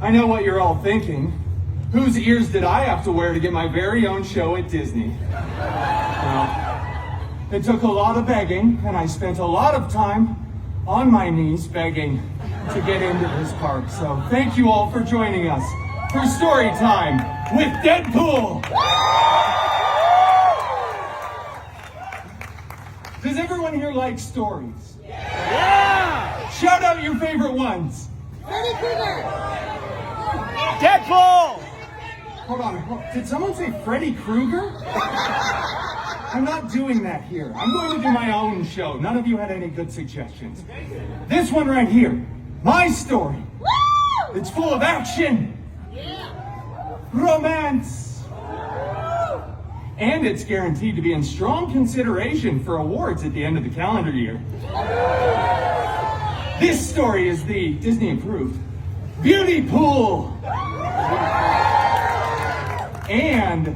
I know what you're all thinking. Whose ears did I have to wear to get my very own show at Disney? Well, it took a lot of begging, and I spent a lot of time on my knees begging to get into this park. So thank you all for joining us for story time with Deadpool. Does everyone here like stories? Yeah! Shout out your favorite ones. Freddy Krueger! Deadpool! Hold on, did someone say Freddy Krueger? I'm not doing that here. I'm going to do my own show. None of you had any good suggestions. This one right here, my story. Woo! It's full of action, romance, and it's guaranteed to be in strong consideration for awards at the end of the calendar year. This story is the Disney-approved Beauty Pool and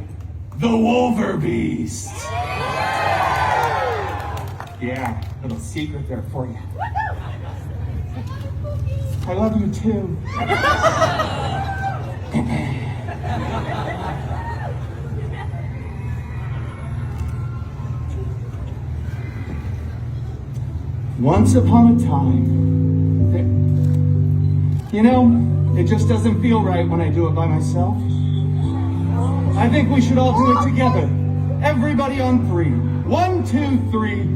the Wolverbeast. Yeah, little secret there for you. I love you too. Once upon a time, you know, it just doesn't feel right when I do it by myself. I think we should all do it together. Everybody on 3. 1, 2, 3.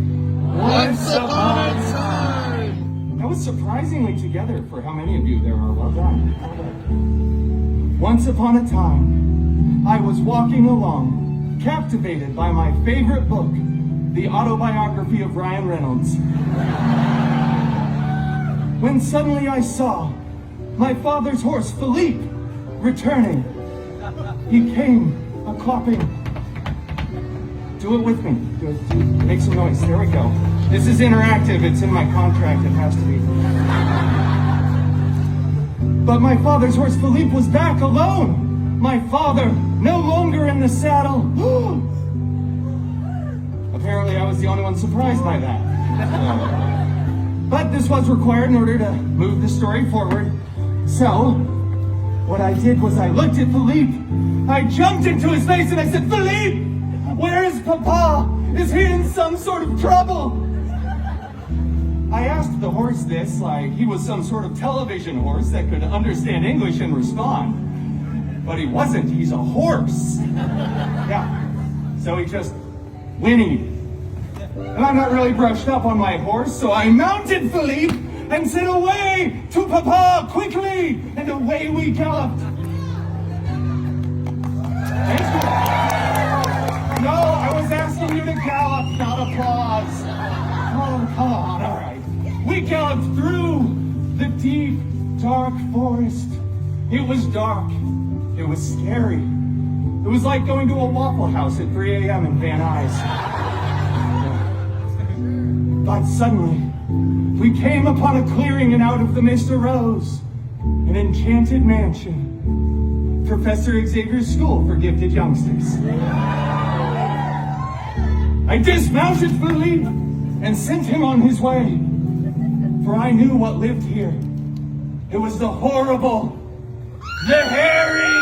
Once upon a time! That was surprisingly together for how many of you there are. Well done. Once upon a time, I was walking along, captivated by my favorite book, the autobiography of Ryan Reynolds, when suddenly I saw my father's horse, Philippe, returning. He came a-clopping. Do it with me. Do it. Make some noise. There we go. This is interactive. It's in my contract. It has to be. But my father's horse, Philippe, was back alone. My father, no longer in the saddle. Apparently, I was the only one surprised by that. But this was required in order to move the story forward. So, what I did was I looked at Philippe, I jumped into his face and I said, "Philippe, where is Papa? Is he in some sort of trouble?" I asked the horse this like he was some sort of television horse that could understand English and respond. But he wasn't, he's a horse. Yeah, so he just whinnied. And I'm not really brushed up on my horse, so I mounted Philippe and said, "Away to Papa, quickly!" And away we galloped. No, I was asking you to gallop, not applause. Oh, come on, all right. We galloped through the deep, dark forest. It was dark. It was scary. It was like going to a Waffle House at 3 a.m. in Van Nuys. But suddenly, we came upon a clearing, and out of the mist arose an enchanted mansion. Professor Xavier's School for Gifted Youngsters. I dismounted Philippe and sent him on his way, for I knew what lived here. It was the horrible, the hairy,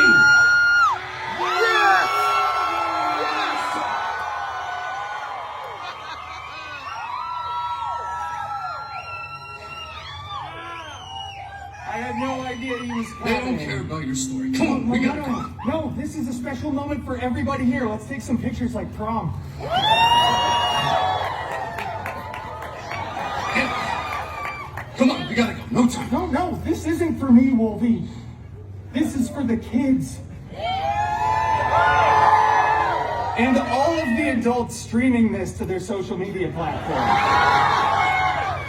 I had no idea he was coming. They don't care about your story. Come on, we gotta go. No, this is a special moment for everybody here. Let's take some pictures like prom. Come on, we gotta go. No time. No, this isn't for me, Wolvie. This is for the kids. And all of the adults streaming this to their social media platforms.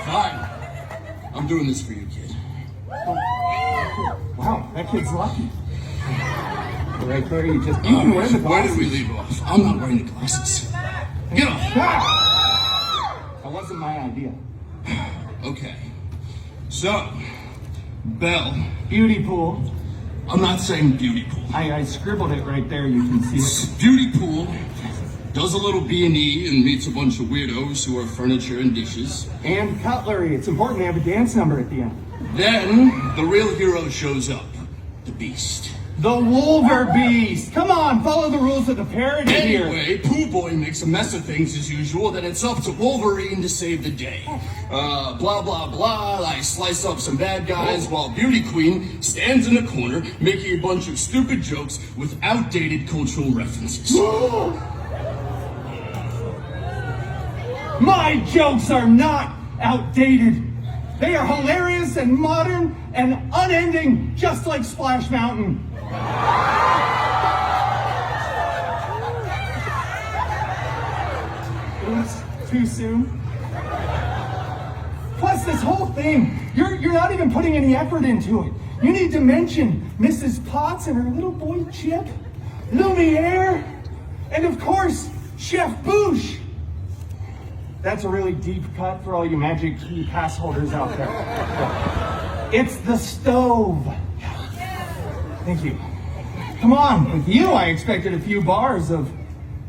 Fine. I'm doing this for you, kid. Wow, that kid's lucky. Right there, you just wear the Where did glasses. we leave off? I'm not wearing the glasses. Get off. That wasn't my idea. Okay. So, Belle. Beauty pool. I'm not saying beauty pool. I scribbled it right there. You can see it. Beauty pool does a little B&E and meets a bunch of weirdos who are furniture and dishes. And cutlery. It's important to have a dance number at the end. Then the real hero shows up, the Beast. The Wolver Beast. Come on, follow the rules of the parody here. Anyway, Pooh Boy makes a mess of things as usual, then it's up to Wolverine to save the day. Blah, blah, blah, I slice up some bad guys while Beauty Queen stands in the corner making a bunch of stupid jokes with outdated cultural references. My jokes are not outdated. They are hilarious and modern and unending, just like Splash Mountain. Oops, too soon. Plus, this whole thing, you're not even putting any effort into it. You need to mention Mrs. Potts and her little boy Chip, Lumiere, and of course, Chef Bouche. That's a really deep cut for all you Magic Key pass holders out there. It's the stove. Thank you. Come on, with you I expected a few bars of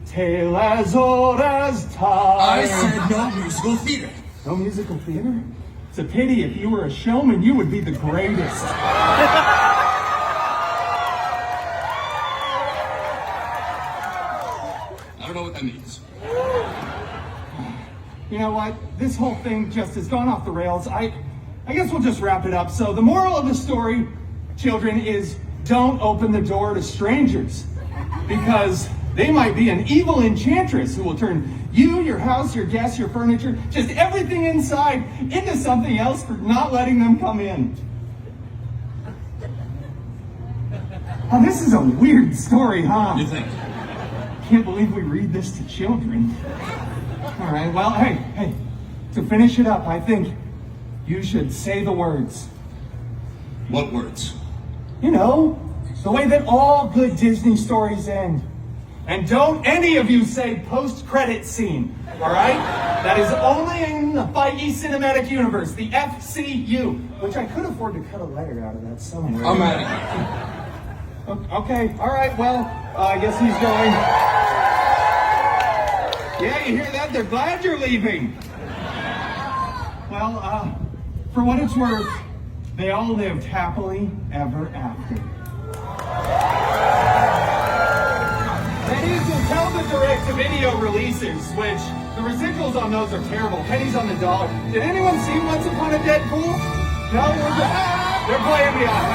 Tale as old as time. I said no musical theater. No musical theater? It's a pity. If you were a showman, you would be the greatest. I don't know what that means. You know what? This whole thing just has gone off the rails. I guess we'll just wrap it up. So the moral of the story, children, is don't open the door to strangers, because they might be an evil enchantress who will turn you, your house, your guests, your furniture, just everything inside into something else for not letting them come in. Oh, this is a weird story, huh? You think? Can't believe we read this to children. All right, well, hey, to finish it up, I think you should say the words. What words? You know, the way that all good Disney stories end. And don't any of you say post-credit scene, all right? That is only in the Feige Cinematic Universe, the FCU, which I could afford to cut a letter out of that somewhere. I'm at it. Okay, all right, well, I guess he's going. Yeah, you hear that? They're glad you're leaving. Well, for what it's worth, they all lived happily ever after. Pennies will tell the direct-to-video releases, which the residuals on those are terrible. Pennies on the dollar. Did anyone see Once Upon a Deadpool? No? They're playing me off.